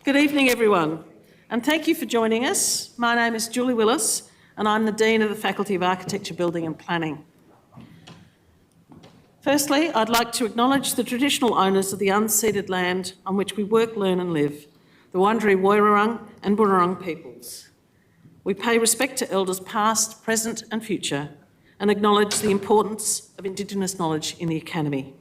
Good evening, everyone, and thank you for joining us. My name is Julie Willis, and I'm the Dean of the Faculty of Architecture, Building and Planning. Firstly, I'd like to acknowledge the traditional owners of the unceded land on which we work, learn and live, the Wurundjeri Woiwurrung and Boonwurrung peoples. We pay respect to elders past, present and future, and acknowledge the importance of Indigenous knowledge in the Academy.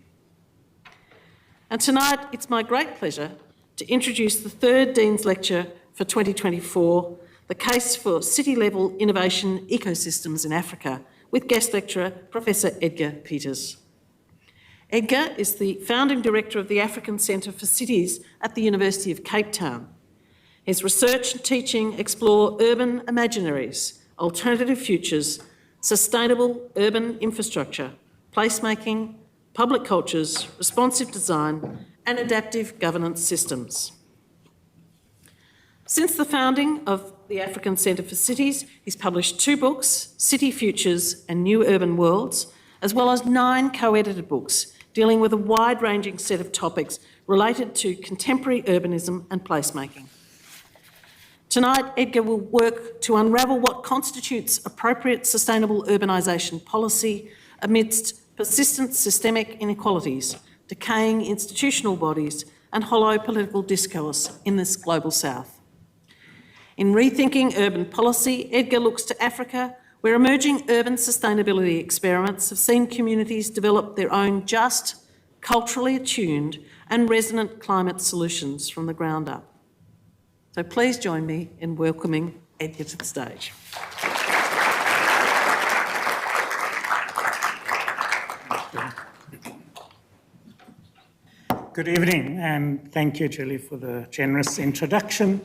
And tonight, it's my great pleasure to introduce the third Dean's Lecture for 2024, The Case for City-Level Innovation Ecosystems in Africa, with guest lecturer Professor Edgar Pieterse. Edgar is the founding director of the African Centre for Cities at the University of Cape Town. His research and teaching explore urban imaginaries, alternative futures, sustainable urban infrastructure, placemaking, public cultures, responsive design, and adaptive governance systems. Since the founding of the African Centre for Cities, he's published 2 books, City Futures and New Urban Worlds, as well as 9 co-edited books dealing with a wide-ranging set of topics related to contemporary urbanism and placemaking. Tonight, Edgar will work to unravel what constitutes appropriate sustainable urbanisation policy amidst persistent systemic inequalities, decaying institutional bodies and hollow political discourse in this global south. In Rethinking Urban Policy, Edgar looks to Africa, where emerging urban sustainability experiments have seen communities develop their own just, culturally attuned and resonant climate solutions from the ground up. So please join me in welcoming Edgar to the stage. Good evening, and thank you, Julie, for the generous introduction.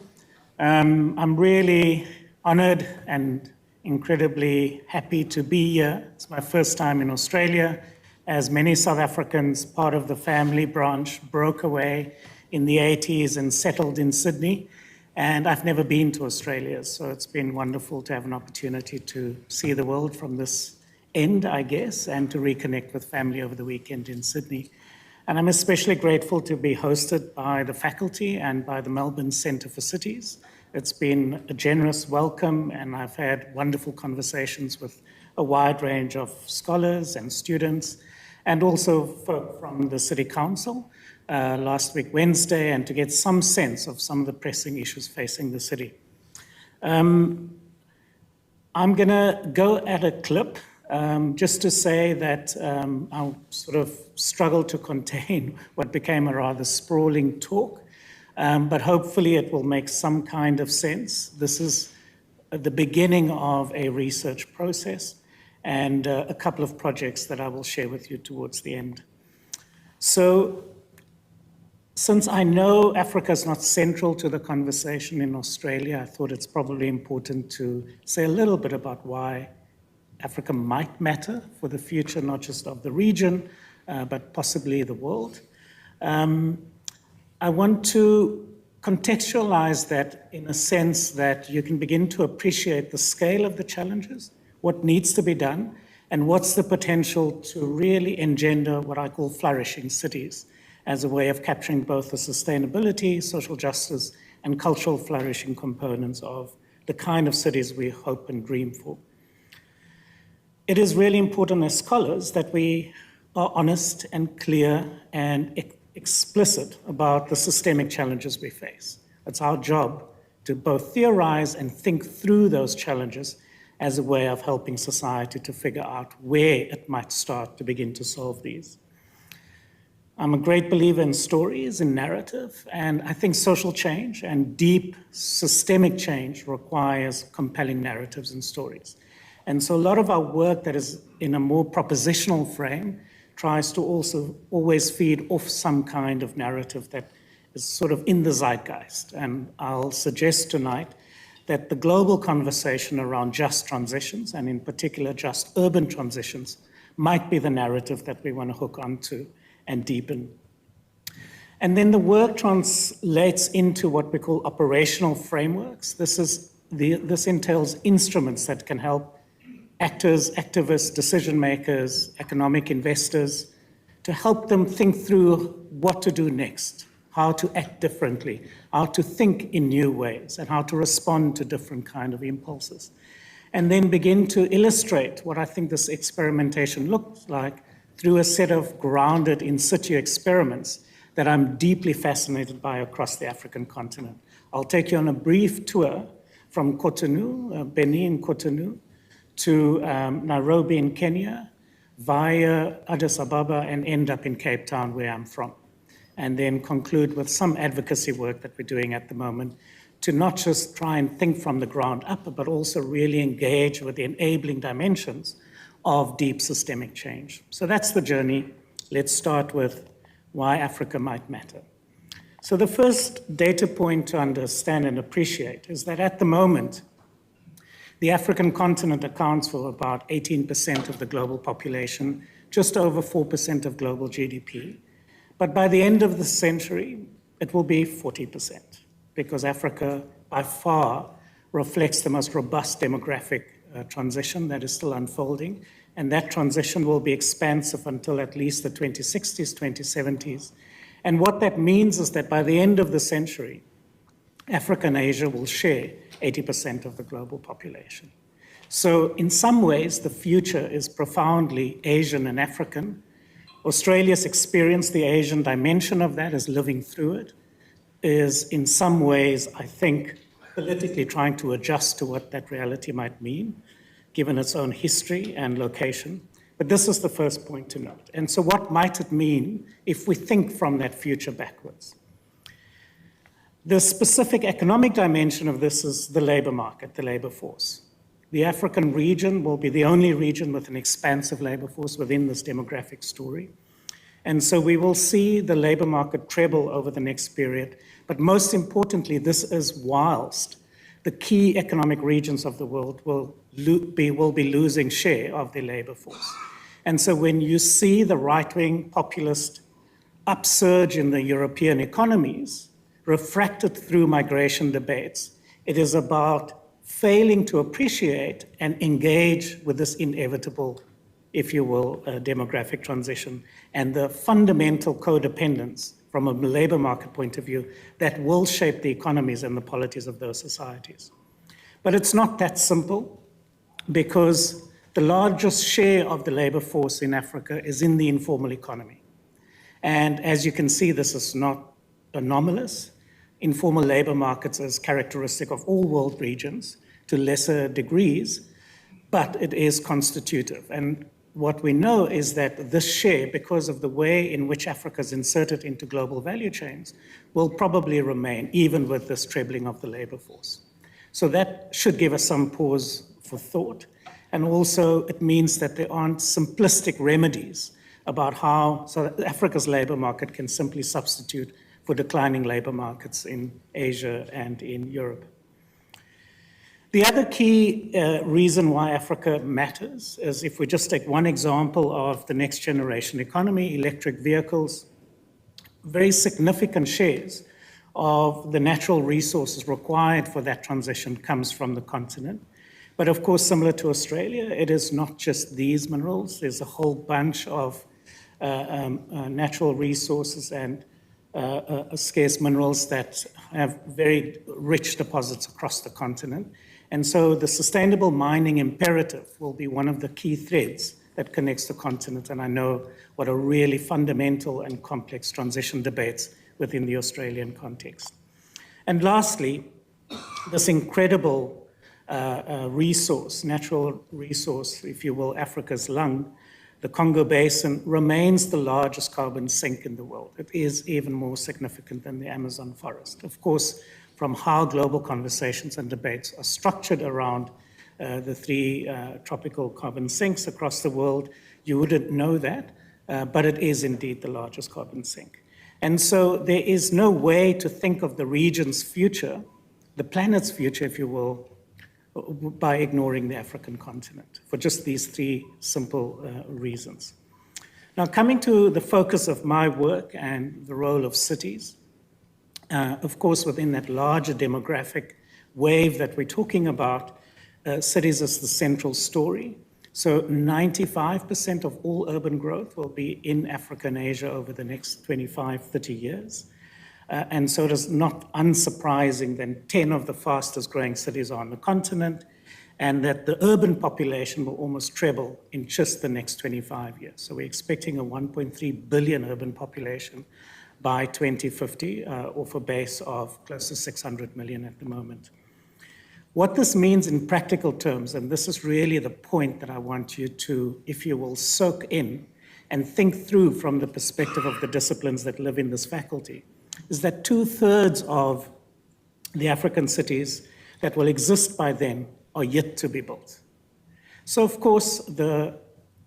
I'm really honoured and incredibly happy to be here. It's my first time in Australia. As many South Africans, part of the family branch broke away in the 80s and settled in Sydney. And I've never been to Australia, so it's been wonderful to have an opportunity to see the world from this end, I guess, and to reconnect with family over the weekend in Sydney. And I'm especially grateful to be hosted by the faculty and by the Melbourne Centre for Cities. It's been a generous welcome, and I've had wonderful conversations with a wide range of scholars and students, and also folk from the City Council last week, Wednesday, and to get some sense of some of the pressing issues facing the city. I'm going to go at a clip. Just to say that I'll sort of struggle to contain what became a rather sprawling talk, but hopefully it will make some kind of sense. This is the beginning of a research process and a couple of projects that I will share with you towards the end. So, since I know Africa is not central to the conversation in Australia, I thought it's probably important to say a little bit about why Africa might matter for the future, not just of the region, but possibly the world. I want to contextualize that in a sense that you can begin to appreciate the scale of the challenges, what needs to be done, and what's the potential to really engender what I call flourishing cities as a way of capturing both the sustainability, social justice, and cultural flourishing components of the kind of cities we hope and dream for. It is really important as scholars that we are honest and clear and explicit about the systemic challenges we face. It's our job to both theorize and think through those challenges as a way of helping society to figure out where it might start to begin to solve these. I'm a great believer in stories and narrative, and I think social change and deep systemic change requires compelling narratives and stories. And so a lot of our work that is in a more propositional frame tries to also always feed off some kind of narrative that is sort of in the zeitgeist. And I'll suggest tonight that the global conversation around just transitions, and in particular just urban transitions, might be the narrative that we want to hook onto and deepen. And then the work translates into what we call operational frameworks. This entails instruments that can help actors, activists, decision makers, economic investors, to help them think through what to do next. how to act differently, how to think in new ways, and how to respond to different kind of impulses. And then begin to illustrate what I think this experimentation looks like through a set of grounded in situ experiments that I'm deeply fascinated by across the African continent. I'll take you on a brief tour from Cotonou, Benin, Cotonou, to Nairobi in Kenya, via Addis Ababa, and end up in Cape Town, where I'm from. And then conclude with some advocacy work that we're doing at the moment to not just try and think from the ground up, but also really engage with the enabling dimensions of deep systemic change. So that's the journey. Let's start with why Africa might matter. So the first data point to understand and appreciate is that at the moment, the African continent accounts for about 18% of the global population, just over 4% of global GDP. But by the end of the century, it will be 40%, because Africa, by far, reflects the most robust demographic transition that is still unfolding. And that transition will be expansive until at least the 2060s, 2070s. And what that means is that by the end of the century, Africa and Asia will share 80% of the global population. So in some ways, the future is profoundly Asian and African. Australia's experienced the Asian dimension of that, is living through it, is in some ways, I think, politically trying to adjust to what that reality might mean, given its own history and location. But this is the first point to note. And so what might it mean if we think from that future backwards? The specific economic dimension of this is the labor market, the labor force. The African region will be the only region with an expansive labor force within this demographic story. And so we will see the labor market treble over the next period. But most importantly, this is whilst the key economic regions of the world will be losing share of their labor force. And so when you see the right-wing populist upsurge in the European economies, refracted through migration debates, it is about failing to appreciate and engage with this inevitable, if you will, demographic transition and the fundamental codependence from a labor market point of view that will shape the economies and the polities of those societies. But it's not that simple, because the largest share of the labor force in Africa is in the informal economy. And as you can see, this is not anomalous. Informal labor markets is characteristic of all world regions to lesser degrees, but it is constitutive. And what we know is that this share, because of the way in which Africa is inserted into global value chains, will probably remain even with this trebling of the labor force. So that should give us some pause for thought. And also it means that there aren't simplistic remedies about how Africa's labor market can simply substitute for declining labor markets in Asia and in Europe. The other key reason why Africa matters is, if we just take one example of the next generation economy, electric vehicles, very significant shares of the natural resources required for that transition comes from the continent. But of course, similar to Australia, it is not just these minerals. There's a whole bunch of natural resources and scarce minerals that have very rich deposits across the continent. And so the sustainable mining imperative will be one of the key threads that connects the continent. And I know what a really fundamental and complex transition debates within the Australian context. And lastly, this incredible resource, natural resource, if you will, Africa's lung, the Congo Basin, remains the largest carbon sink in the world. It is even more significant than the Amazon forest. Of course, from how global conversations and debates are structured around the three tropical carbon sinks across the world, you wouldn't know that, but it is indeed the largest carbon sink. And so there is no way to think of the region's future, the planet's future, if you will, by ignoring the African continent, for just these three simple reasons. Now, coming to the focus of my work and the role of cities, of course, within that larger demographic wave that we're talking about, cities is the central story. So 95% of all urban growth will be in Africa and Asia over the next 25, 30 years. And so it is not unsurprising that 10 of the fastest growing cities are on the continent, and that the urban population will almost treble in just the next 25 years. So we're expecting a 1.3 billion urban population by 2050, off a base of close to 600 million at the moment. What this means in practical terms, and this is really the point that I want you to, if you will, soak in and think through from the perspective of the disciplines that live in this faculty, is that 2/3 of the African cities that will exist by then are yet to be built. So of course, the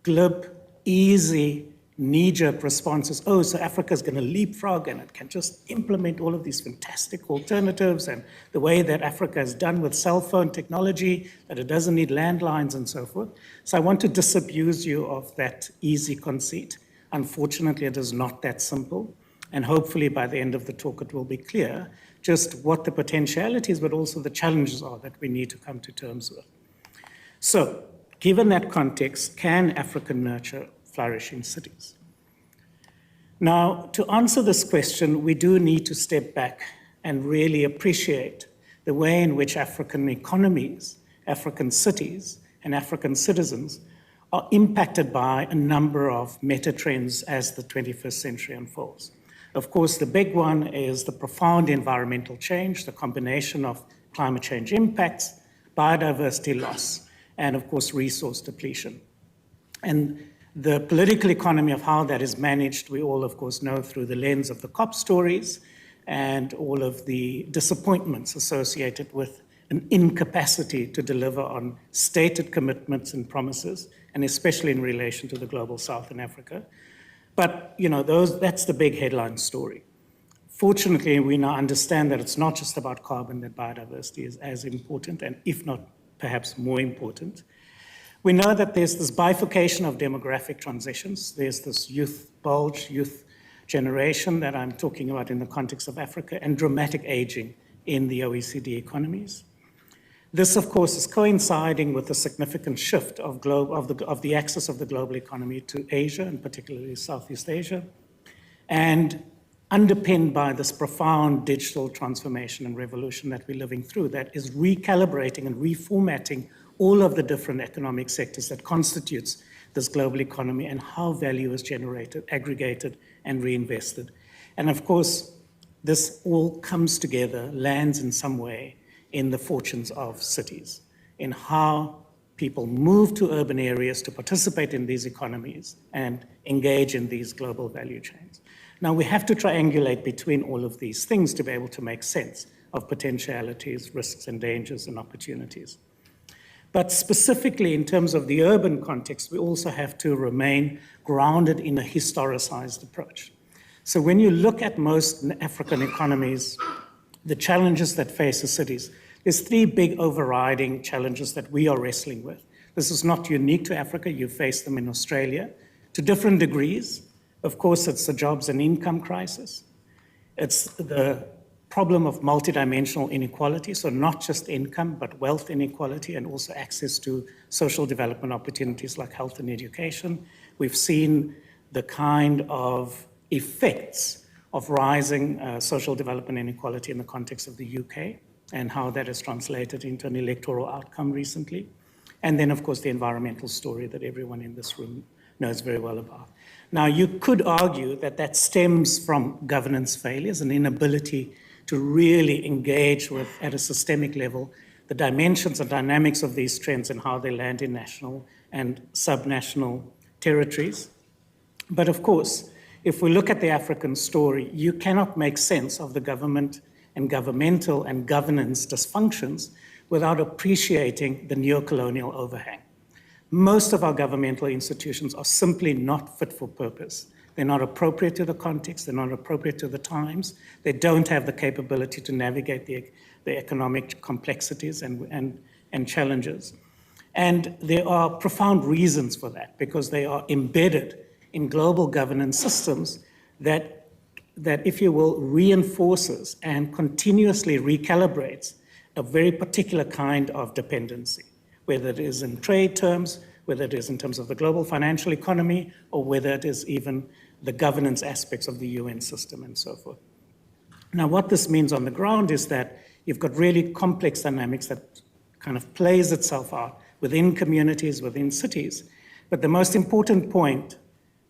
glib, easy, knee-jerk response is, oh, so Africa's going to leapfrog and it can just implement all of these fantastic alternatives, and the way that Africa has done with cell phone technology, that it doesn't need landlines and so forth. So I want to disabuse you of that easy conceit. Unfortunately, it is not that simple. And hopefully by the end of the talk, it will be clear just what the potentialities, but also the challenges are that we need to come to terms with. So, given that context, can Africa nurture flourishing cities? Now, to answer this question, we do need to step back and really appreciate the way in which African economies, African cities, and African citizens are impacted by a number of meta trends as the 21st century unfolds. Of course, the big one is the profound environmental change, the combination of climate change impacts, biodiversity loss, and of course, resource depletion. And the political economy of how that is managed, we all, of course, know through the lens of the COP stories and all of the disappointments associated with an incapacity to deliver on stated commitments and promises, and especially in relation to the global South in Africa. But, you know, that's the big headline story. Fortunately, we now understand that it's not just about carbon, that biodiversity is as important, and if not, perhaps more important. We know that there's this bifurcation of demographic transitions. There's this youth bulge, youth generation that I'm talking about in the context of Africa, and dramatic aging in the OECD economies. This, of course, is coinciding with a significant shift of the axis of the global economy to Asia, and particularly Southeast Asia, and underpinned by this profound digital transformation and revolution that we're living through that is recalibrating and reformatting all of the different economic sectors that constitutes this global economy and how value is generated, aggregated, and reinvested. And of course, this all comes together, lands in some way in the fortunes of cities, in how people move to urban areas to participate in these economies and engage in these global value chains. Now, we have to triangulate between all of these things to be able to make sense of potentialities, risks, and dangers and opportunities. But specifically in terms of the urban context, we also have to remain grounded in a historicized approach. So when you look at most African economies, the challenges that face the cities, there's three big overriding challenges that we are wrestling with. This is not unique to Africa. You face them in Australia to different degrees. Of course, it's the jobs and income crisis. It's the problem of multidimensional inequality, so not just income, but wealth inequality and also access to social development opportunities like health and education. We've seen the kind of effects of rising social development inequality in the context of the UK and how that is translated into an electoral outcome recently. And then, of course, the environmental story that everyone in this room knows very well about. Now, you could argue that that stems from governance failures and inability to really engage with, at a systemic level, the dimensions and dynamics of these trends and how they land in national and subnational territories. But of course, if we look at the African story, you cannot make sense of the government and governmental and governance dysfunctions without appreciating the neocolonial overhang. Most of our governmental institutions are simply not fit for purpose. They're not appropriate to the context, they're not appropriate to the times, they don't have the capability to navigate the economic complexities and challenges. And there are profound reasons for that, because they are embedded in global governance systems that, if you will, reinforces and continuously recalibrates a very particular kind of dependency, whether it is in trade terms, whether it is in terms of the global financial economy, or whether it is even the governance aspects of the UN system and so forth. Now, what this means on the ground is that you've got really complex dynamics that kind of plays itself out within communities, within cities. But the most important point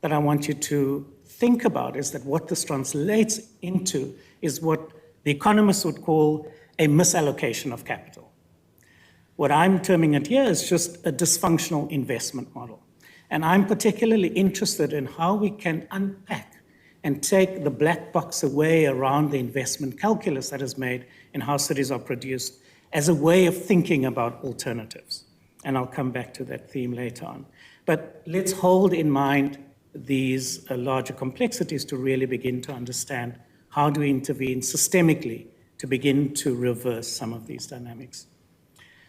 that I want you to think about is that what this translates into is what the economists would call a misallocation of capital. What I'm terming it here is just a dysfunctional investment model. And I'm particularly interested in how we can unpack and take the black box away around the investment calculus that is made in how cities are produced as a way of thinking about alternatives. And I'll come back to that theme later on. But let's hold in mind these larger complexities to really begin to understand how do we intervene systemically to begin to reverse some of these dynamics.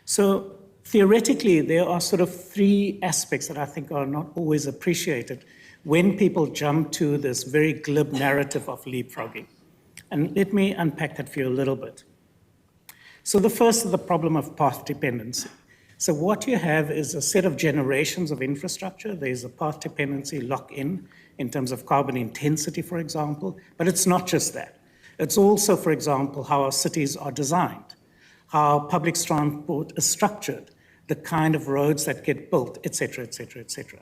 So theoretically, there are sort of three aspects that I think are not always appreciated when people jump to this very glib narrative of leapfrogging. And let me unpack that for you a little bit. So the first is the problem of path dependency. So what you have is a set of generations of infrastructure. There's a path dependency lock-in terms of carbon intensity, for example. But it's not just that. It's also, for example, how our cities are designed, how public transport is structured, the kind of roads that get built, et cetera, et cetera, et cetera.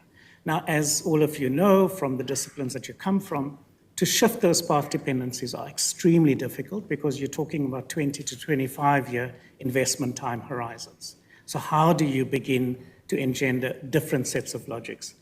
Now, as all of you know from the disciplines that you come from, to shift those path dependencies are extremely difficult because you're talking about 20 to 25-year investment time horizons. So how do you begin to engender different sets of logics?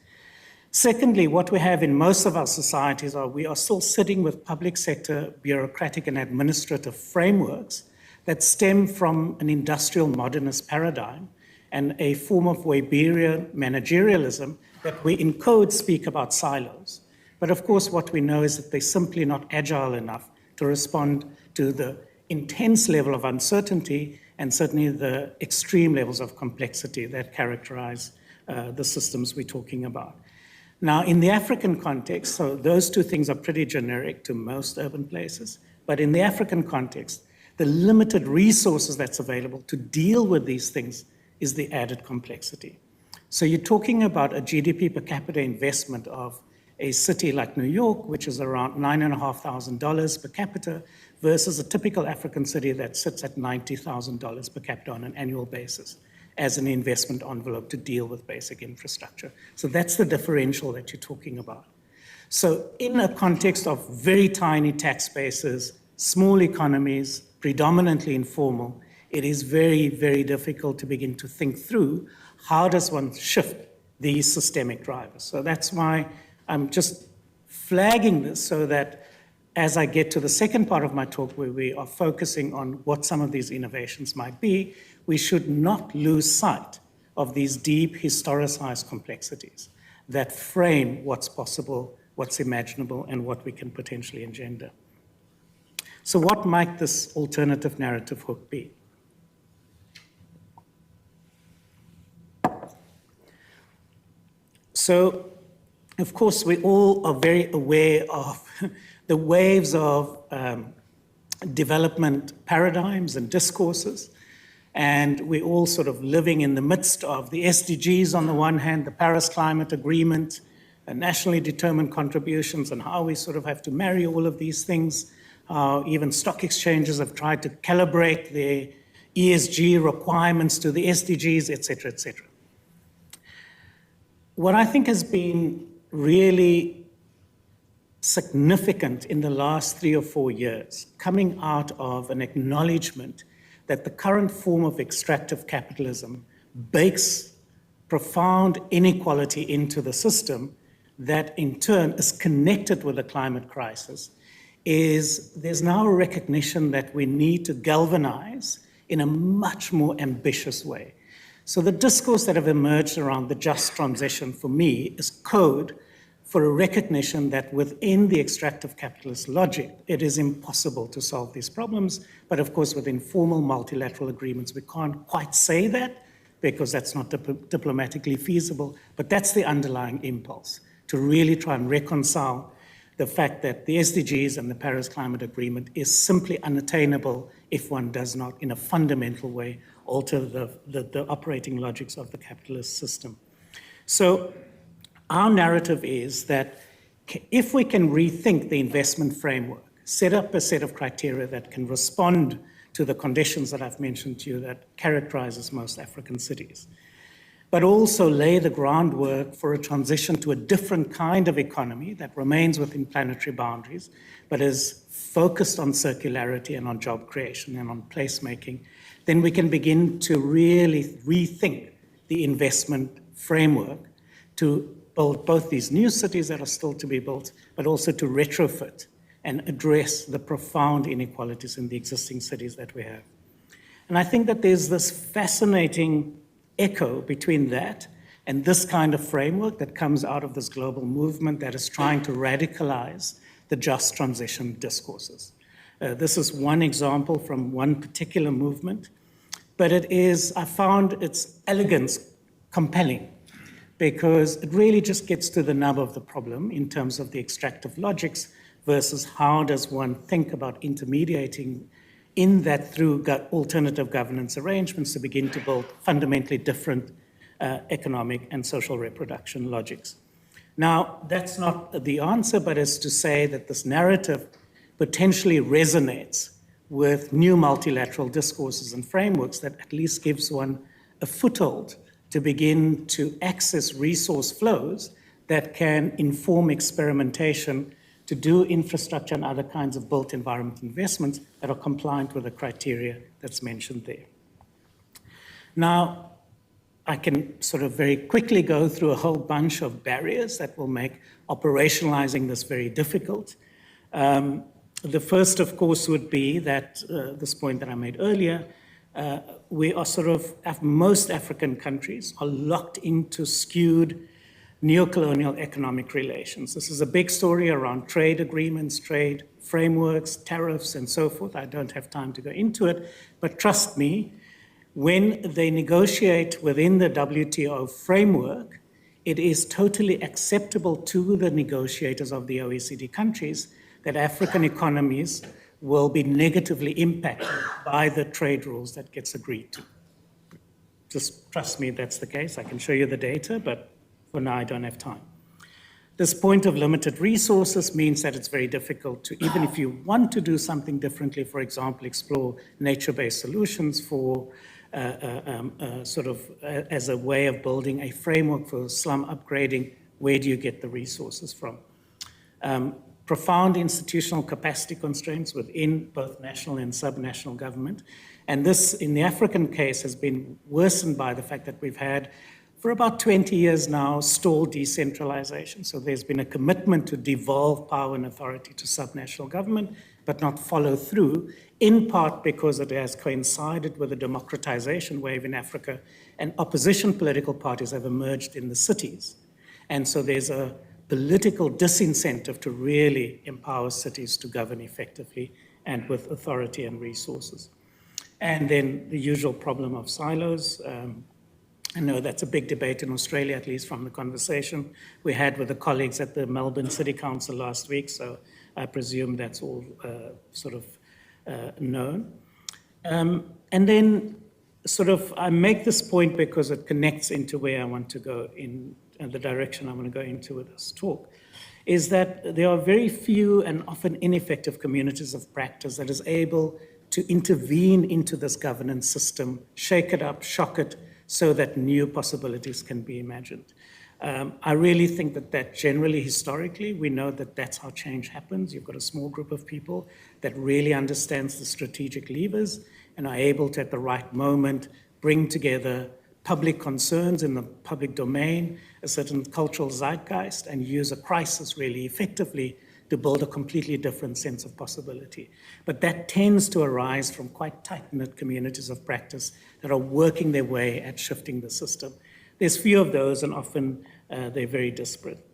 Secondly, what we have in most of our societies are we are still sitting with public sector bureaucratic and administrative frameworks that stem from an industrial modernist paradigm and a form of Weberian managerialism that we in code speak about silos. But of course, what we know is that they're simply not agile enough to respond to the intense level of uncertainty and certainly the extreme levels of complexity that characterize the systems we're talking about. Now, in the African context, so those two things are pretty generic to most urban places, but in the African context, the limited resources that's available to deal with these things is the added complexity. So you're talking about a GDP per capita investment of a city like New York, which is around $9,500 per capita, versus a typical African city that sits at $90,000 per capita on an annual basis as an investment envelope to deal with basic infrastructure. So that's the differential that you're talking about. So in a context of very tiny tax bases, small economies, predominantly informal, it is very, very difficult to begin to think through how does one shift these systemic drivers. So that's why I'm just flagging this so that as I get to the second part of my talk where we are focusing on what some of these innovations might be, we should not lose sight of these deep historicized complexities that frame what's possible, what's imaginable, and what we can potentially engender. So what might this alternative narrative hook be? So, of course, we all are very aware of the waves of development paradigms and discourses, and we're all sort of living in the midst of the SDGs on the one hand, the Paris Climate Agreement, nationally determined contributions, and how we sort of have to marry all of these things. Even stock exchanges have tried to calibrate their ESG requirements to the SDGs, et cetera, et cetera. What I think has been really significant in the last 3 or 4 years, coming out of an acknowledgement that the current form of extractive capitalism bakes profound inequality into the system that in turn is connected with the climate crisis, is there's now a recognition that we need to galvanize in a much more ambitious way. So the discourse that have emerged around the just transition for me is code for a recognition that within the extractive capitalist logic, it is impossible to solve these problems. But of course, with informal multilateral agreements, we can't quite say that because that's not diplomatically feasible. But that's the underlying impulse, to really try and reconcile the fact that the SDGs and the Paris Climate Agreement is simply unattainable if one does not, in a fundamental way, alter the operating logics of the capitalist system. So our narrative is that if we can rethink the investment framework set up a set of criteria that can respond to the conditions that I've mentioned to you that characterizes most African cities, but also lay the groundwork for a transition to a different kind of economy that remains within planetary boundaries, but is focused on circularity and on job creation and on placemaking, then we can begin to really rethink the investment framework to build both these new cities that are still to be built, but also to retrofit and address the profound inequalities in the existing cities that we have. And I think that there's this fascinating echo between that and this kind of framework that comes out of this global movement that is trying to radicalize the just transition discourses. This is one example from one particular movement, but I found its elegance compelling because it really just gets to the nub of the problem in terms of the extractive logics versus how does one think about intermediating in that through alternative governance arrangements to begin to build fundamentally different economic and social reproduction logics. Now, that's not the answer, but it's to say that this narrative potentially resonates with new multilateral discourses and frameworks that at least gives one a foothold to begin to access resource flows that can inform experimentation to do infrastructure and other kinds of built environment investments that are compliant with the criteria that's mentioned there. Now, I can sort of very quickly go through a whole bunch of barriers that will make operationalizing this very difficult. The first, of course, would be that this point that I made earlier, we are most African countries are locked into skewed neocolonial economic relations. This is a big story around trade agreements, trade frameworks, tariffs, and so forth. I don't have time to go into it, but trust me, when they negotiate within the WTO framework, it is totally acceptable to the negotiators of the OECD countries that African economies will be negatively impacted by the trade rules that gets agreed to. Just trust me, that's the case. I can show you the data, but for now I don't have time. This point of limited resources means that it's very difficult to, even if you want to do something differently, for example, explore nature-based solutions for as a way of building a framework for slum upgrading, where do you get the resources from? Profound institutional capacity constraints within both national and subnational government. And this, in the African case, has been worsened by the fact that we've had, for about 20 years now, stalled decentralization. So there's been a commitment to devolve power and authority to subnational government, but not follow through, in part because it has coincided with the democratization wave in Africa, and opposition political parties have emerged in the cities. And so there's a political disincentive to really empower cities to govern effectively and with authority and resources. And then the usual problem of silos. I know that's a big debate in Australia, at least from the conversation we had with the colleagues at the Melbourne City Council last week, so I presume that's all known. And then I make this point because it connects into where I want to go in the direction I want to go into with this talk, is that there are very few and often ineffective communities of practice that is able to intervene into this governance system, shake it up, shock it, so that new possibilities can be imagined. I really think that generally, historically, we know that that's how change happens. You've got a small group of people that really understands the strategic levers and are able to, at the right moment, bring together public concerns in the public domain, a certain cultural zeitgeist, and use a crisis really effectively to build a completely different sense of possibility. But that tends to arise from quite tight-knit communities of practice that are working their way at shifting the system. There's few of those, and often they're very disparate.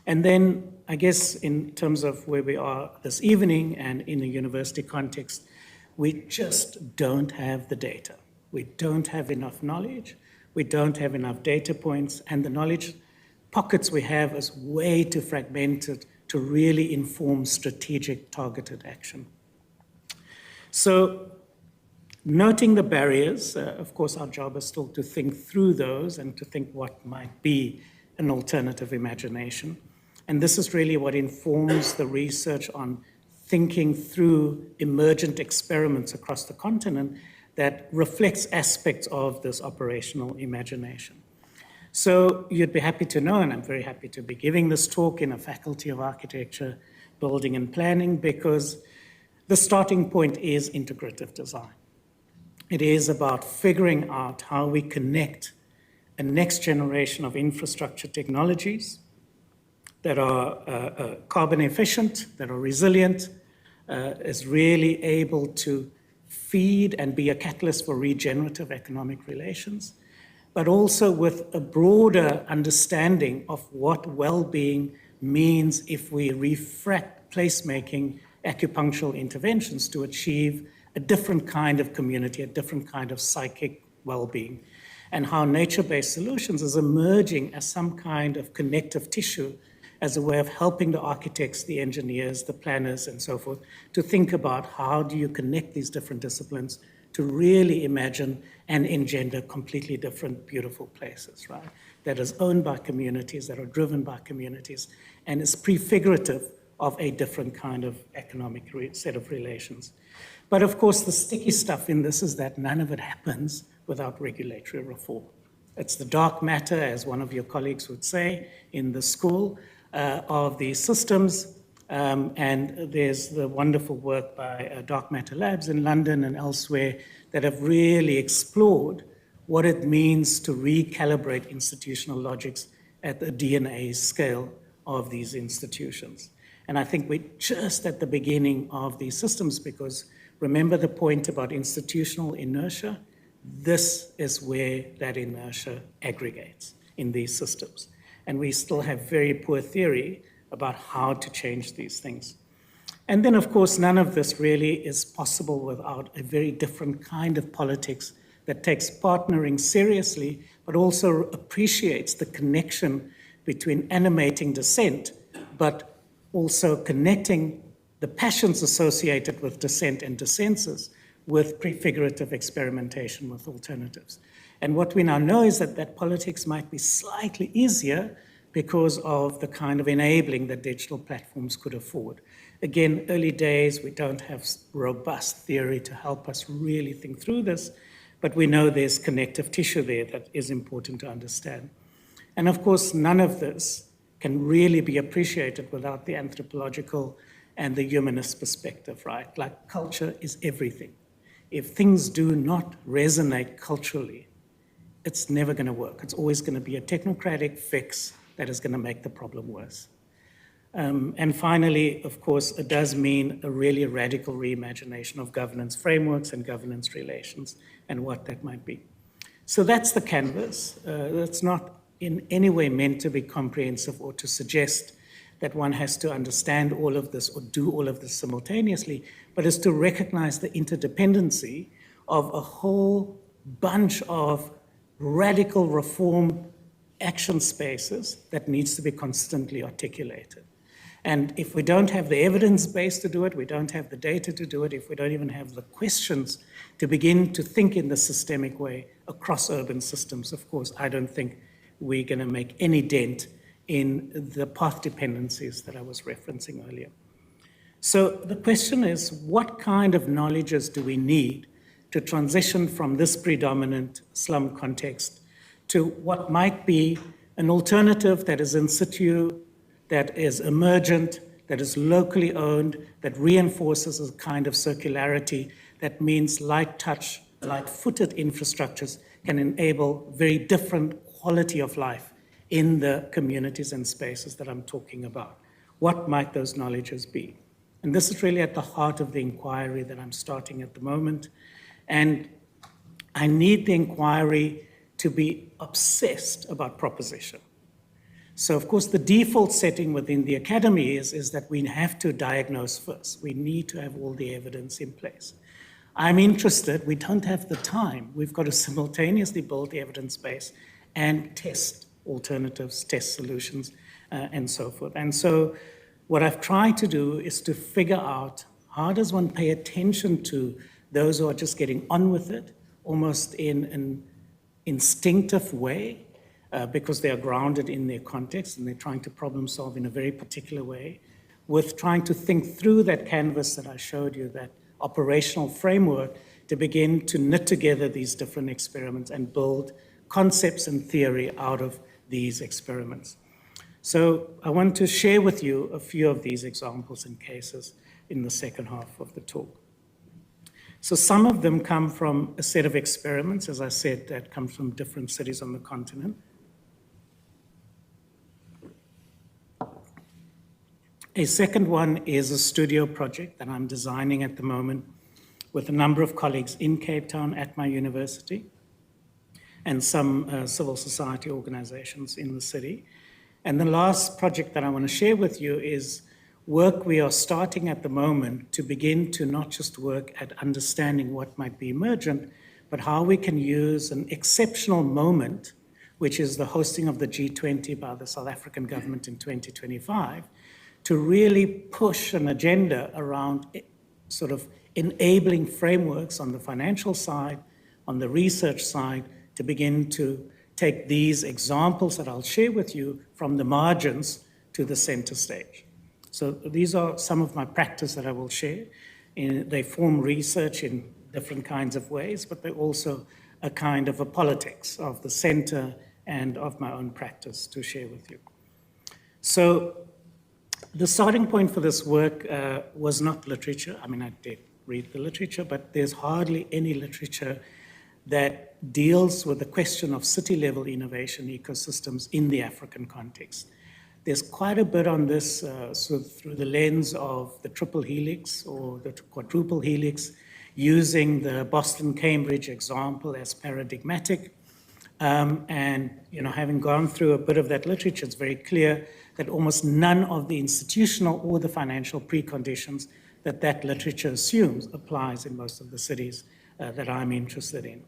And then, I guess, in terms of where we are this evening and in a university context, we just don't have the data. We don't have enough knowledge. We don't have enough data points, and the knowledge pockets we have is way too fragmented to really inform strategic targeted action. So, noting the barriers, of course, our job is still to think through those and to think what might be an alternative imagination. And this is really what informs the research on thinking through emergent experiments across the continent that reflects aspects of this operational imagination. So you'd be happy to know, and I'm very happy to be giving this talk in a Faculty of Architecture, Building and Planning, because the starting point is integrative design. It is about figuring out how we connect a next generation of infrastructure technologies that are carbon efficient, that are resilient, is really able to feed and be a catalyst for regenerative economic relations, but also with a broader understanding of what well-being means if we refract placemaking acupunctural interventions to achieve a different kind of community, a different kind of psychic well-being, and how nature-based solutions is emerging as some kind of connective tissue as a way of helping the architects, the engineers, the planners, and so forth, to think about how do you connect these different disciplines to really imagine and engender completely different, beautiful places, right? That is owned by communities, that are driven by communities, and is prefigurative of a different kind of economic set of relations. But of course, the sticky stuff in this is that none of it happens without regulatory reform. It's the dark matter, as one of your colleagues would say, in the school of these systems. And there's the wonderful work by Dark Matter Labs in London and elsewhere that have really explored what it means to recalibrate institutional logics at the DNA scale of these institutions. And I think we're just at the beginning of these systems, because remember the point about institutional inertia? This is where that inertia aggregates in these systems. And we still have very poor theory about how to change these things. And then, of course, none of this really is possible without a very different kind of politics that takes partnering seriously, but also appreciates the connection between animating dissent, but also connecting the passions associated with dissent and dissensus with prefigurative experimentation with alternatives. And what we now know is that politics might be slightly easier because of the kind of enabling that digital platforms could afford. Again, early days, we don't have robust theory to help us really think through this, but we know there's connective tissue there that is important to understand. And of course, none of this can really be appreciated without the anthropological and the humanist perspective, right? Like, culture is everything. If things do not resonate culturally, it's never going to work. It's always going to be a technocratic fix that is going to make the problem worse. And finally, of course, it does mean a really radical reimagination of governance frameworks and governance relations and what that might be. So that's the canvas. It's not in any way meant to be comprehensive or to suggest that one has to understand all of this or do all of this simultaneously, but is to recognize the interdependency of a whole bunch of radical reform action spaces that needs to be constantly articulated. And if we don't have the evidence base to do it, we don't have the data to do it, if we don't even have the questions to begin to think in the systemic way across urban systems, of course, I don't think we're going to make any dent in the path dependencies that I was referencing earlier. So the question is, what kind of knowledges do we need to transition from this predominant slum context to what might be an alternative that is in situ, that is emergent, that is locally owned, that reinforces a kind of circularity that means light touch, light-footed infrastructures can enable very different quality of life in the communities and spaces that I'm talking about. What might those knowledges be? And this is really at the heart of the inquiry that I'm starting at the moment. And I need the inquiry to be obsessed about proposition. So of course, the default setting within the academy is that we have to diagnose first. We need to have all the evidence in place. I'm interested, we don't have the time. We've got to simultaneously build the evidence base and test alternatives, test solutions, and so forth. And so what I've tried to do is to figure out how does one pay attention to those who are just getting on with it, almost in an instinctive way, because they are grounded in their context and they're trying to problem solve in a very particular way. with trying to think through that canvas that I showed you, that operational framework, to begin to knit together these different experiments and build concepts and theory out of these experiments. So I want to share with you a few of these examples and cases in the second half of the talk. So some of them come from a set of experiments, as I said, that come from different cities on the continent. A second one is a studio project that I'm designing at the moment with a number of colleagues in Cape Town at my university and some civil society organizations in the city. And the last project that I want to share with you is work we are starting at the moment to begin to not just work at understanding what might be emergent, but how we can use an exceptional moment, which is the hosting of the G20 by the South African government in 2025, to really push an agenda around sort of enabling frameworks on the financial side, on the research side, to begin to take these examples that I'll share with you from the margins to the center stage. So these are some of my practice that I will share. They form research in different kinds of ways, but they're also a kind of a politics of the center and of my own practice to share with you. So the starting point for this work was not literature. I mean, I did read the literature, but there's hardly any literature that deals with the question of city-level innovation ecosystems in the African context. There's quite a bit on this sort of through the lens of the triple helix or the quadruple helix, using the Boston-Cambridge example as paradigmatic. And having gone through a bit of that literature, it's very clear that almost none of the institutional or the financial preconditions that literature assumes applies in most of the cities that I'm interested in.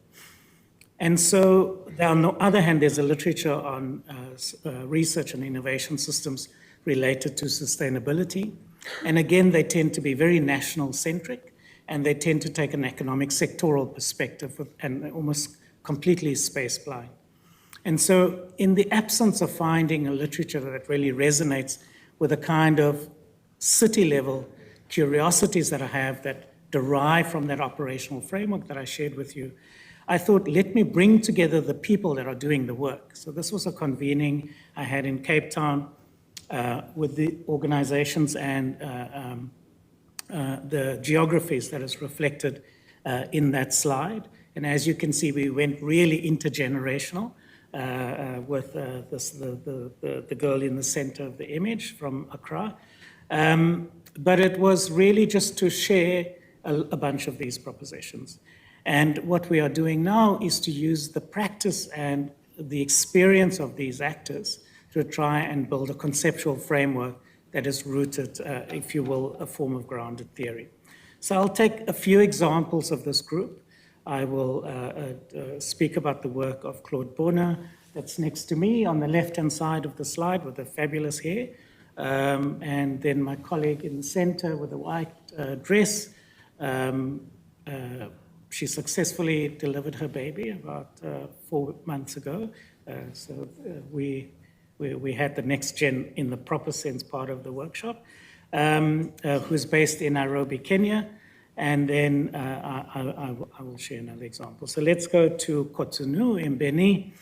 And so, on the other hand, there's a literature on research and innovation systems related to sustainability. And again, they tend to be very national-centric, and they tend to take an economic sectoral perspective and almost completely space-blind. And so, in the absence of finding a literature that really resonates with a kind of city-level curiosities that I have that derive from that operational framework that I shared with you, I thought, let me bring together the people that are doing the work. So this was a convening I had in Cape Town with the organizations and the geographies that is reflected in that slide. And as you can see, we went really intergenerational with the girl in the center of the image from Accra. But it was really just to share a bunch of these propositions. And what we are doing now is to use the practice and the experience of these actors to try and build a conceptual framework that is rooted, if you will, a form of grounded theory. So I'll take a few examples of this group. I will speak about the work of Claude Bonner, that's next to me on the left-hand side of the slide with the fabulous hair. And then my colleague in the center with the white dress. She successfully delivered her baby about 4 months ago. So we had the next gen in the proper sense part of the workshop, who's based in Nairobi, Kenya. And then I will share another example. So let's go to Cotonou in Benin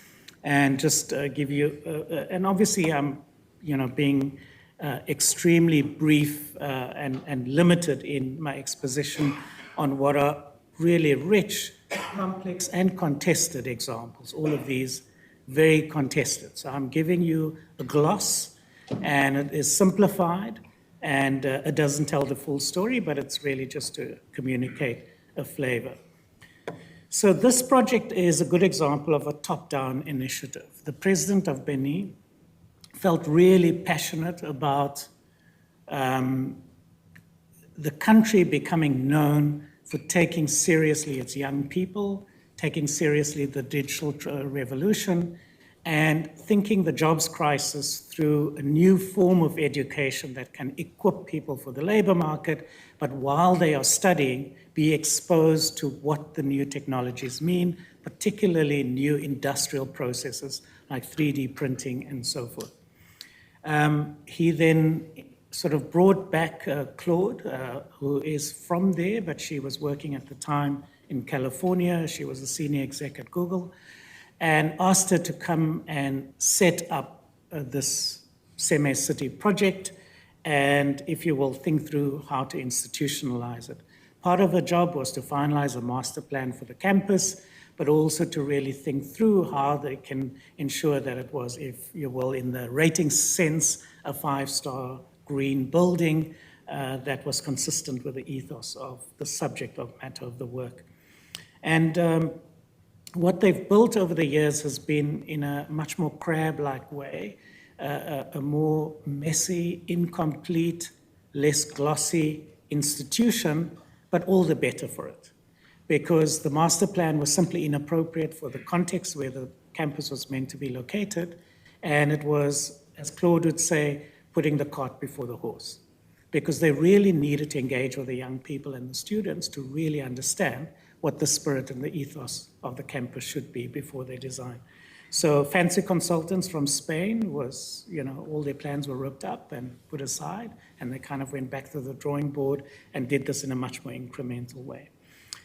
and just give you, and obviously I'm being extremely brief and limited in my exposition on what are really rich, complex, and contested examples, all of these very contested. So I'm giving you a gloss, and it is simplified, and it doesn't tell the full story, but it's really just to communicate a flavor. So this project is a good example of a top-down initiative. The president of Benin felt really passionate about the country becoming known for taking seriously its young people, taking seriously the digital revolution, and thinking the jobs crisis through a new form of education that can equip people for the labor market, but while they are studying, be exposed to what the new technologies mean, particularly new industrial processes like 3D printing and so forth. He then sort of brought back Claude, who is from there, but she was working at the time in California. She was a senior exec at Google, and asked her to come and set up this semi-city project, and, if you will, think through how to institutionalize it. Part of her job was to finalize a master plan for the campus, but also to really think through how they can ensure that it was, if you will, in the rating sense, a 5-star green building that was consistent with the ethos of the subject matter of the work. And what they've built over the years has been, in a much more crab-like way, a more messy, incomplete, less glossy institution, but all the better for it. Because the master plan was simply inappropriate for the context where the campus was meant to be located, and it was, as Claude would say, putting the cart before the horse. Because they really needed to engage with the young people and the students to really understand what the spirit and the ethos of the campus should be before they design. So fancy consultants from Spain was, all their plans were ripped up and put aside, and they kind of went back to the drawing board and did this in a much more incremental way.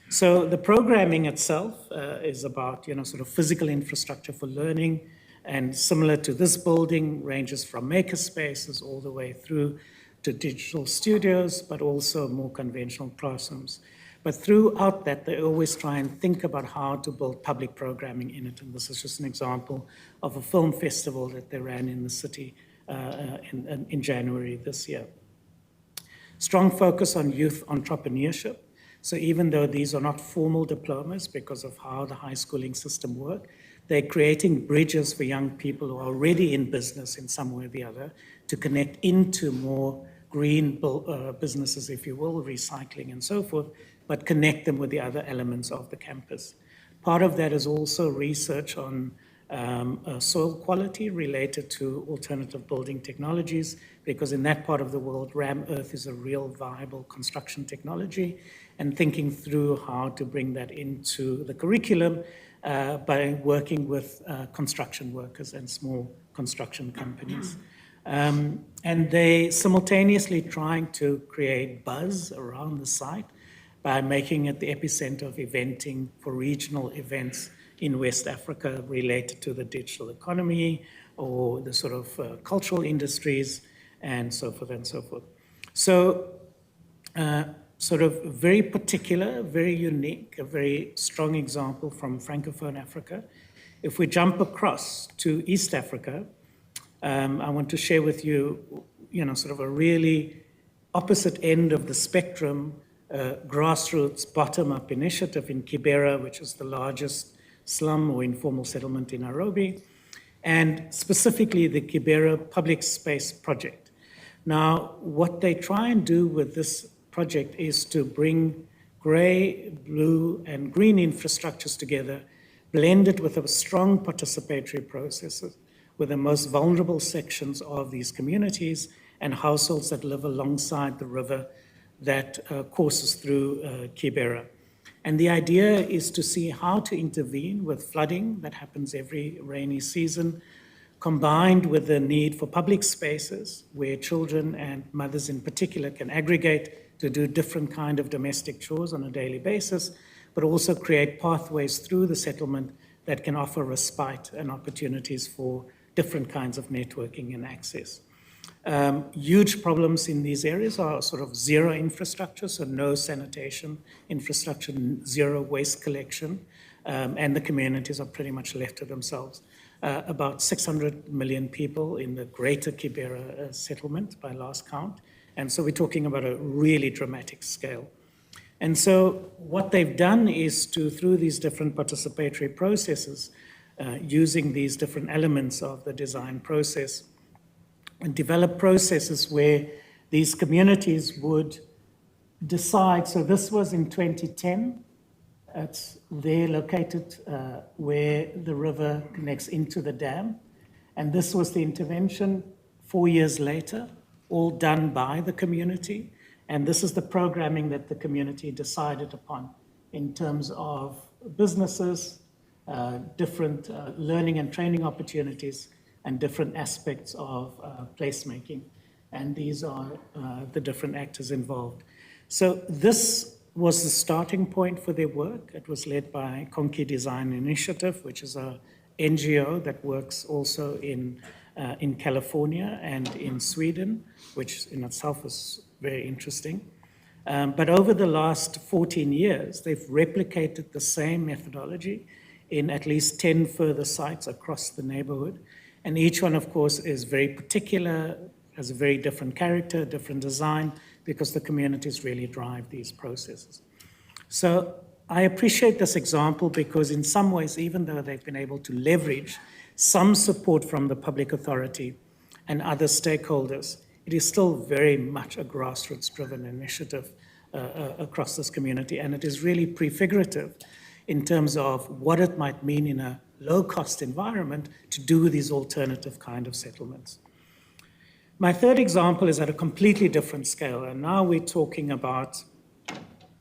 So the programming itself is about, sort of physical infrastructure for learning, and similar to this building, ranges from maker spaces all the way through to digital studios, but also more conventional classrooms. But throughout that, they always try and think about how to build public programming in it. And this is just an example of a film festival that they ran in the city in January this year. Strong focus on youth entrepreneurship. So even though these are not formal diplomas because of how the high schooling system works, they're creating bridges for young people who are already in business in some way or the other to connect into more green businesses, if you will, recycling and so forth, but connect them with the other elements of the campus. Part of that is also research on soil quality related to alternative building technologies, because in that part of the world, ram earth is a real viable construction technology, and thinking through how to bring that into the curriculum by working with construction workers and small construction companies. And they simultaneously trying to create buzz around the site by making it the epicenter of eventing for regional events in West Africa related to the digital economy or the sort of cultural industries and so forth and so forth. So sort of very particular, very unique, a very strong example from Francophone Africa. If we jump across to East Africa, I want to share with you, sort of a really opposite end of the spectrum, grassroots bottom-up initiative in Kibera, which is the largest slum or informal settlement in Nairobi, and specifically the Kibera Public Space Project. Now, what they try and do with this project is to bring grey, blue, and green infrastructures together, blended with a strong participatory processes with the most vulnerable sections of these communities and households that live alongside the river that courses through Kibera. And the idea is to see how to intervene with flooding that happens every rainy season, combined with the need for public spaces where children and mothers in particular can aggregate to do different kind of domestic chores on a daily basis, but also create pathways through the settlement that can offer respite and opportunities for different kinds of networking and access. Huge problems in these areas are sort of zero infrastructure, so no sanitation infrastructure, zero waste collection, and the communities are pretty much left to themselves. About 600 million people in the greater Kibera settlement by last count, and so we're talking about a really dramatic scale. And so what they've done is to, through these different participatory processes, using these different elements of the design process, and develop processes where these communities would decide. So this was in 2010. It's there located where the river connects into the dam. And this was the intervention 4 years later, all done by the community. And this is the programming that the community decided upon in terms of businesses, different learning and training opportunities, and different aspects of placemaking. and these are the different actors involved. So this was the starting point for their work. It was led by Konki Design Initiative, which is a NGO that works also in California and in Sweden, which in itself is very interesting. But over the last 14 years, they've replicated the same methodology in at least 10 further sites across the neighborhood. And each one, of course, is very particular, has a very different character, different design, because the communities really drive these processes. So I appreciate this example because in some ways, even though they've been able to leverage some support from the public authority and other stakeholders, it is still very much a grassroots-driven initiative across this community, and it is really prefigurative in terms of what it might mean in a low-cost environment to do these alternative kind of settlements. My third example is at a completely different scale, and now we're talking about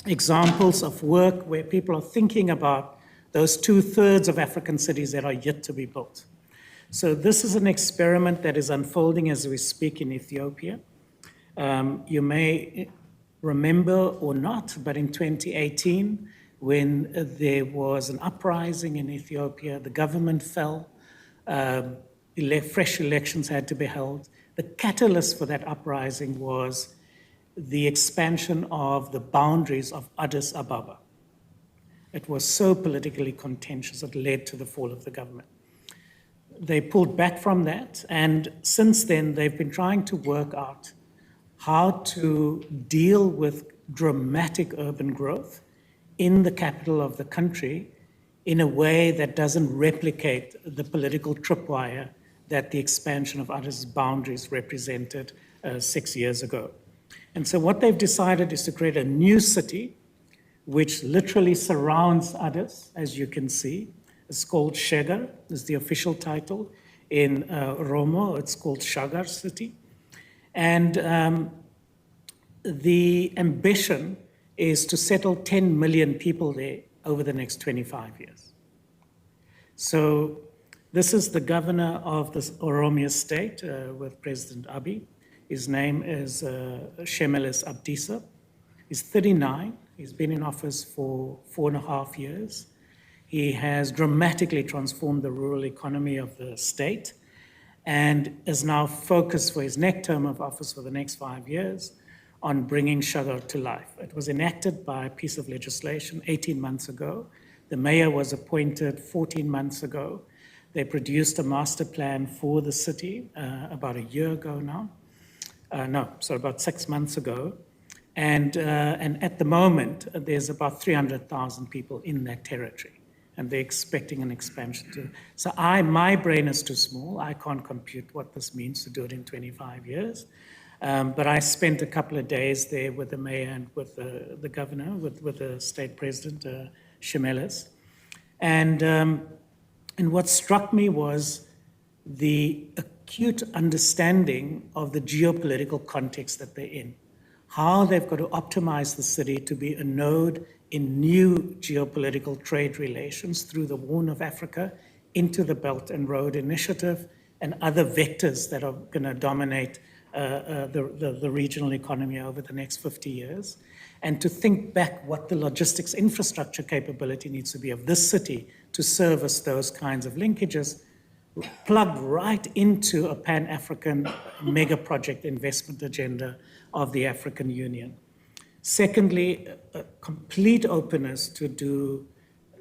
examples of work where people are thinking about those 2/3 of African cities that are yet to be built. So this is an experiment that is unfolding as we speak in Ethiopia. You may remember or not, but in 2018, when there was an uprising in Ethiopia, the government fell, fresh elections had to be held. The catalyst for that uprising was the expansion of the boundaries of Addis Ababa. It was so politically contentious, it led to the fall of the government. They pulled back from that, and since then they've been trying to work out how to deal with dramatic urban growth in the capital of the country in a way that doesn't replicate the political tripwire that the expansion of Addis boundaries represented 6 years ago. And so what they've decided is to create a new city which literally surrounds Addis, as you can see. It's called Shegar, is the official title. In Oromo, it's called Shagar City. And the ambition is to settle 10 million people there over the next 25 years. So this is the governor of the Oromia state with President Abiy. His name is Shemelis Abdisa. He's 39. He's been in office for 4.5 years. He has dramatically transformed the rural economy of the state and is now focused for his next term of office for the next 5 years on bringing Shagar to life. It was enacted by a piece of legislation 18 months ago. The mayor was appointed 14 months ago. They produced a master plan for the city about a year ago now. About 6 months ago. And at the moment, there's about 300,000 people in that territory, and they're expecting an expansion too. So my brain is too small. I can't compute what this means to do it in 25 years. But I spent a couple of days there with the mayor and with the governor, with the state president, Shemelis. And what struck me was the acute understanding of the geopolitical context that they're in, how they've got to optimize the city to be a node in new geopolitical trade relations through the Horn of Africa into the Belt and Road Initiative and other vectors that are going to dominate the regional economy over the next 50 years, and to think back what the logistics infrastructure capability needs to be of this city to service those kinds of linkages, plugged right into a Pan-African mega project investment agenda of the African Union. Secondly, a complete openness to do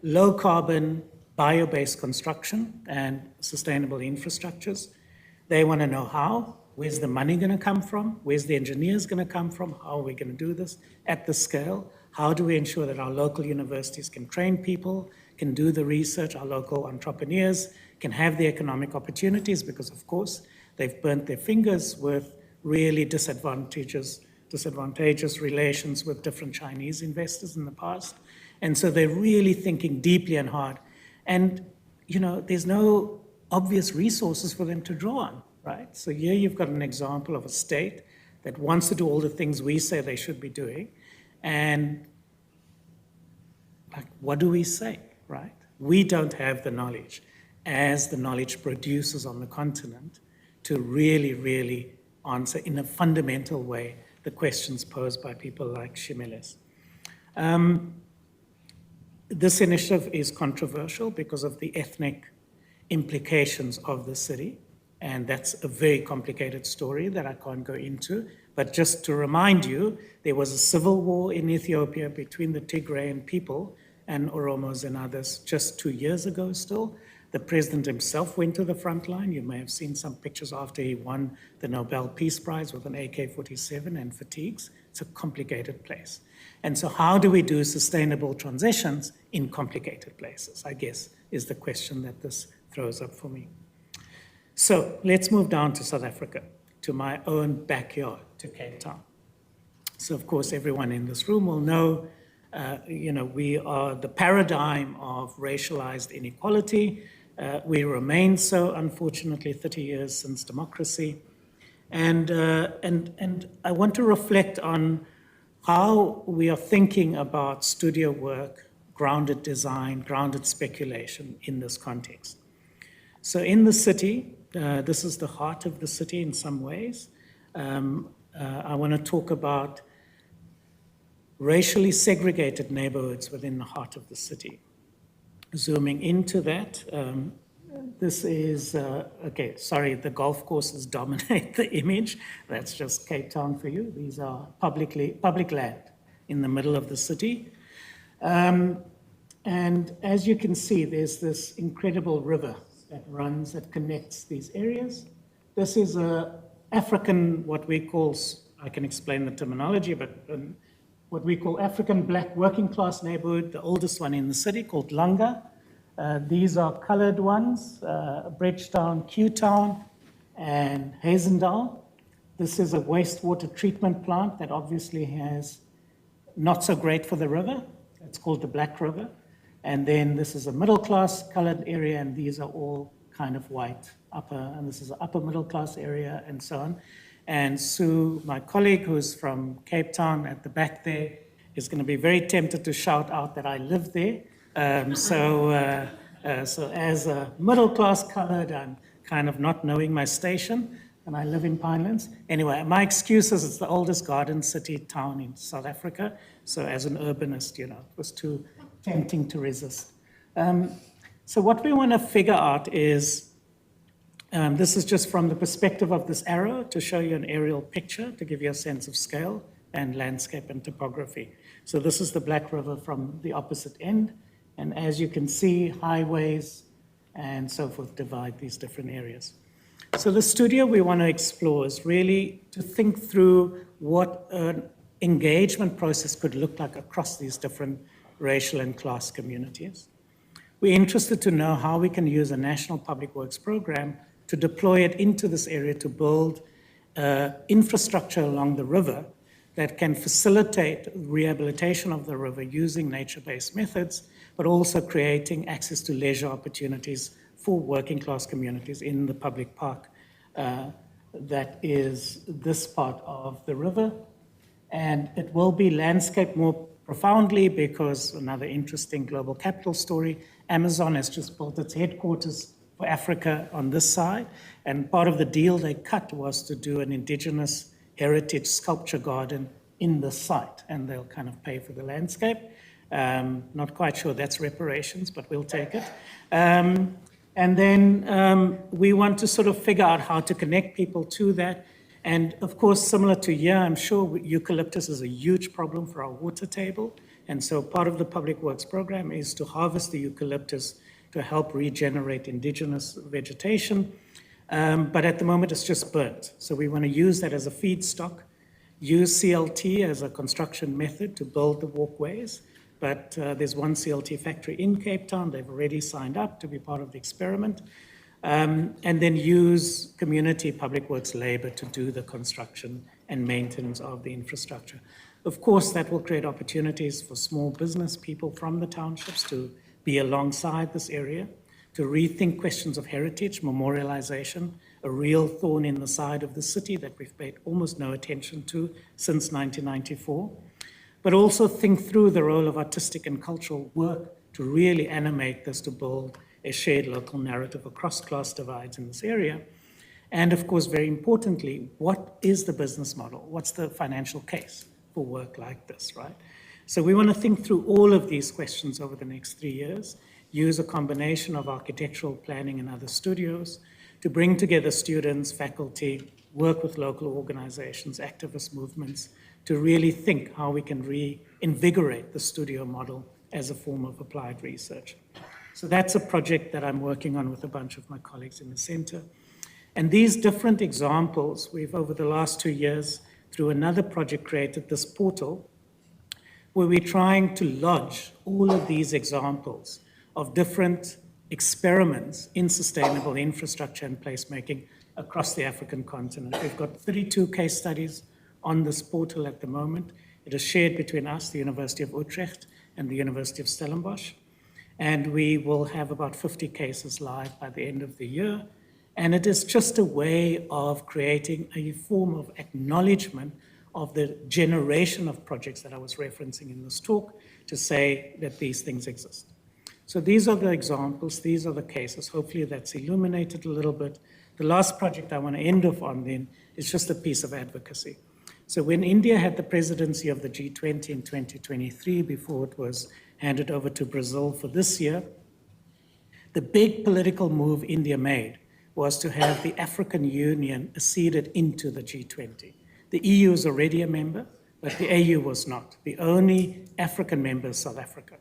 low carbon, bio-based construction and sustainable infrastructures. They want to know how. Where's the money going to come from? Where's the engineers going to come from? How are we going to do this at the scale? How do we ensure that our local universities can train people, can do the research, our local entrepreneurs can have the economic opportunities, because of course they've burnt their fingers with really disadvantageous relations with different Chinese investors in the past. And so they're really thinking deeply and hard. And, there's no obvious resources for them to draw on, right? So here you've got an example of a state that wants to do all the things we say they should be doing. And what do we say, right? We don't have the knowledge as the knowledge producers on the continent to really, really answer in a fundamental way the questions posed by people like Shimiles. This initiative is controversial because of the ethnic implications of the city, and that's a very complicated story that I can't go into. But just to remind you, there was a civil war in Ethiopia between the Tigrayan people and Oromos and others just 2 years ago still. The president himself went to the front line. You may have seen some pictures after he won the Nobel Peace Prize with an AK-47 and fatigues. It's a complicated place. And so how do we do sustainable transitions in complicated places, I guess, is the question that this throws up for me. So let's move down to South Africa, to my own backyard, to Cape Town. So of course, everyone in this room will know, we are the paradigm of racialized inequality. We remain so, unfortunately, 30 years since democracy. And I want to reflect on how we are thinking about studio work, grounded design, grounded speculation in this context. So in the city, this is the heart of the city in some ways. I want to talk about racially segregated neighborhoods within the heart of the city. Zooming into that, this is, the golf courses dominate the image. That's just Cape Town for you. These are public land in the middle of the city. And as you can see, there's this incredible river that connects these areas. This is a African, what we call, I can explain the terminology, but what we call African black working class neighborhood, the oldest one in the city called Langa. These are colored ones, Bridgetown, Q-Town, and Hazendal. This is a wastewater treatment plant that obviously has not so great for the river. It's called the Black River. And then this is a middle class colored area, and these are all kind of white, and this is an upper middle class area, and so on. And Sue, my colleague who's from Cape Town at the back there, is going to be very tempted to shout out that I live there. So as a middle class colored, I'm kind of not knowing my station, and I live in Pinelands. Anyway, my excuse is it's the oldest garden city town in South Africa. So as an urbanist, it was too tempting to resist. So what we want to figure out is, this is just from the perspective of this arrow to show you an aerial picture, to give you a sense of scale and landscape and topography. So this is the Black River from the opposite end. And as you can see, highways and so forth divide these different areas. So the studio we want to explore is really to think through what an engagement process could look like across these different racial and class communities. We're interested to know how we can use a national public works program to deploy it into this area to build infrastructure along the river that can facilitate rehabilitation of the river using nature-based methods, but also creating access to leisure opportunities for working class communities in the public park that is this part of the river. And it will be landscaped more profoundly because another interesting global capital story, Amazon has just built its headquarters for Africa on this side. And part of the deal they cut was to do an indigenous heritage sculpture garden in the site, and they'll kind of pay for the landscape. Not quite sure that's reparations, but we'll take it. And then we want to sort of figure out how to connect people to that. And of course, similar to here, I'm sure eucalyptus is a huge problem for our water table. And so part of the public works program is to harvest the eucalyptus to help regenerate indigenous vegetation. But at the moment, it's just burnt. So we want to use that as a feedstock, use CLT as a construction method to build the walkways. But there's one CLT factory in Cape Town. They've already signed up to be part of the experiment. And then use community public works labor to do the construction and maintenance of the infrastructure. Of course, that will create opportunities for small business people from the townships to be alongside this area, to rethink questions of heritage, memorialization, a real thorn in the side of the city that we've paid almost no attention to since 1994, but also think through the role of artistic and cultural work to really animate this, to build a shared local narrative across class divides in this area. And of course, very importantly, what is the business model? What's the financial case for work like this, right? So we want to think through all of these questions over the next 3 years, use a combination of architectural planning and other studios to bring together students, faculty, work with local organizations, activist movements, to really think how we can reinvigorate the studio model as a form of applied research. So that's a project that I'm working on with a bunch of my colleagues in the center. And these different examples, we've over the last 2 years, through another project, created this portal where we're trying to lodge all of these examples of different experiments in sustainable infrastructure and placemaking across the African continent. We've got 32 case studies on this portal at the moment. It is shared between us, the University of Utrecht, and the University of Stellenbosch. And we will have about 50 cases live by the end of the year. And it is just a way of creating a form of acknowledgement of the generation of projects that I was referencing in this talk to say that these things exist. So these are the examples, these are the cases. Hopefully that's illuminated a little bit. The last project I want to end off on then is just a piece of advocacy. So when India had the presidency of the G20 in 2023, before it was handed over to Brazil for this year, the big political move India made was to have the African Union acceded into the G20. The EU is already a member, but the AU was not. The only African member is South Africa.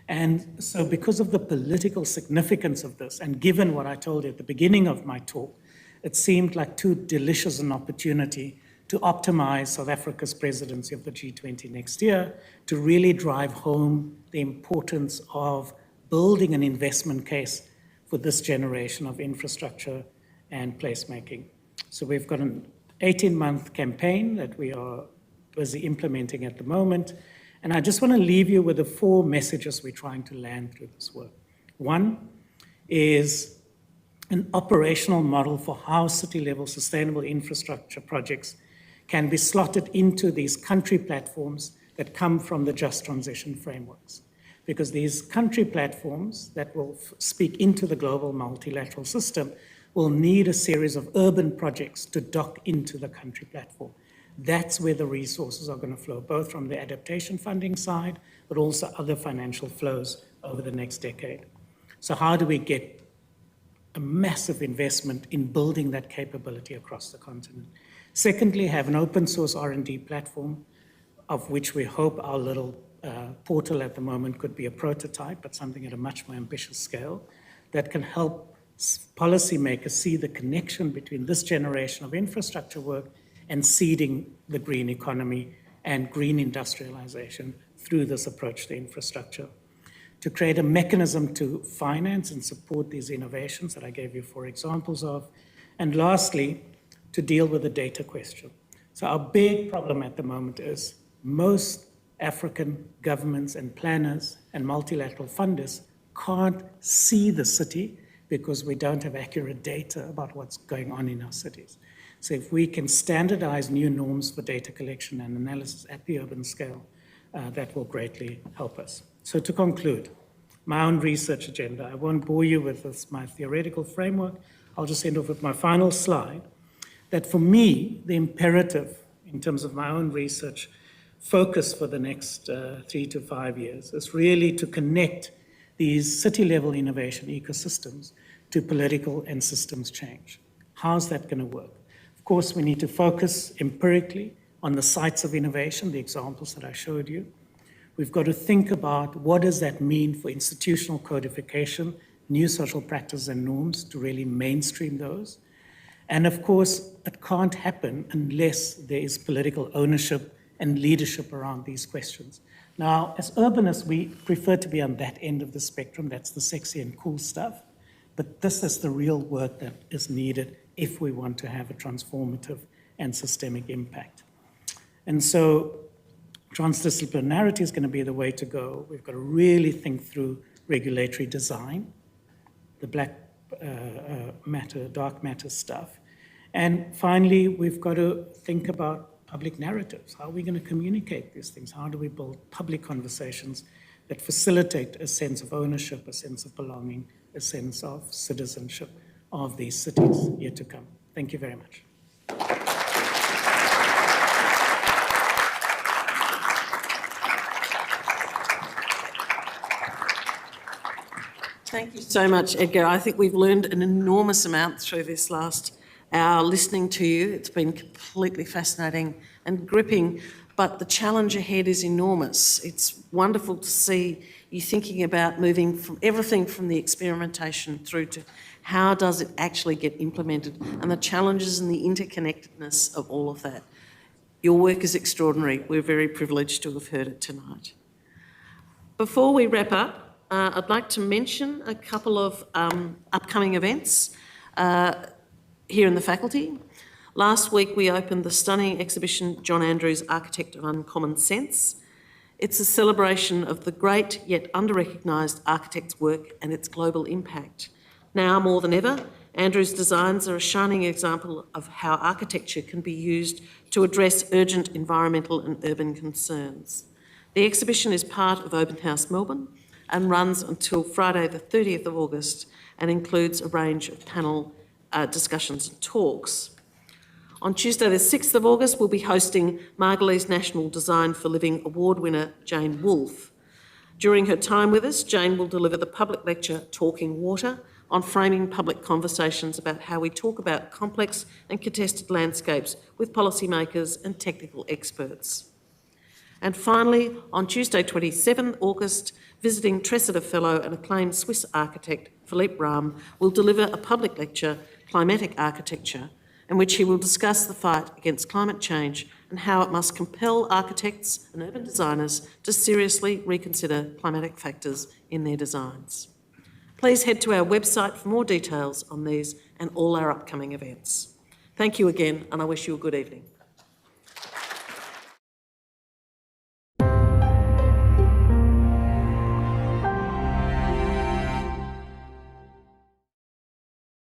And so because of the political significance of this, and given what I told you at the beginning of my talk, it seemed like too delicious an opportunity to optimize South Africa's presidency of the G20 next year to really drive home the importance of building an investment case for this generation of infrastructure and placemaking. So we've got an 18-month campaign that we are busy implementing at the moment. And I just want to leave you with the 4 messages we're trying to land through this work. One is an operational model for how city-level sustainable infrastructure projects can be slotted into these country platforms that come from the just transition frameworks. Because these country platforms that will speak into the global multilateral system will need a series of urban projects to dock into the country platform. That's where the resources are going to flow, both from the adaptation funding side, but also other financial flows over the next decade. So how do we get a massive investment in building that capability across the continent? Secondly, have an open source R&D platform, of which we hope our little portal at the moment could be a prototype, but something at a much more ambitious scale that can help policymakers see the connection between this generation of infrastructure work and seeding the green economy and green industrialization through this approach to infrastructure. To create a mechanism to finance and support these innovations that I gave you 4 examples of. And lastly, to deal with the data question. So our big problem at the moment is most African governments and planners and multilateral funders can't see the city because we don't have accurate data about what's going on in our cities. So if we can standardize new norms for data collection and analysis at the urban scale, that will greatly help us. So to conclude, my own research agenda, I won't bore you with this, my theoretical framework. I'll just end off with my final slide, that for me, the imperative in terms of my own research focus for the next 3 to 5 years is really to connect these city-level innovation ecosystems to political and systems change. How's that going to work? Of course, we need to focus empirically on the sites of innovation, the examples that I showed you. We've got to think about what does that mean for institutional codification, new social practices and norms to really mainstream those. And of course, it can't happen unless there is political ownership and leadership around these questions. Now, as urbanists, we prefer to be on that end of the spectrum. That's the sexy and cool stuff. But this is the real work that is needed if we want to have a transformative and systemic impact. And so transdisciplinarity is going to be the way to go. We've got to really think through regulatory design, the black matter, dark matter stuff. And finally, we've got to think about public narratives. How are we going to communicate these things? How do we build public conversations that facilitate a sense of ownership, a sense of belonging, a sense of citizenship of these cities yet to come? Thank you very much. Thank you so much, Edgar. I think we've learned an enormous amount through this last hour listening to you. It's been completely fascinating and gripping, but the challenge ahead is enormous. It's wonderful to see you thinking about moving from everything from the experimentation through to how does it actually get implemented and the challenges and the interconnectedness of all of that. Your work is extraordinary. We're very privileged to have heard it tonight. Before we wrap up, I'd like to mention a couple of upcoming events here in the faculty. Last week we opened the stunning exhibition John Andrews, Architect of Uncommon Sense. It's a celebration of the great yet under-recognised architect's work and its global impact. Now more than ever, Andrews' designs are a shining example of how architecture can be used to address urgent environmental and urban concerns. The exhibition is part of Open House Melbourne and runs until Friday the 30th of August and includes a range of panel discussions and talks. On Tuesday the 6th of August, we'll be hosting Margolese National Design for Living Award winner Jane Wolfe. During her time with us, Jane will deliver the public lecture Talking Water on framing public conversations about how we talk about complex and contested landscapes with policymakers and technical experts. And finally, on Tuesday 27th August, visiting Tresidder Fellow and acclaimed Swiss architect Philippe Rahm will deliver a public lecture, Climatic Architecture, in which he will discuss the fight against climate change and how it must compel architects and urban designers to seriously reconsider climatic factors in their designs. Please head to our website for more details on these and all our upcoming events. Thank you again, and I wish you a good evening.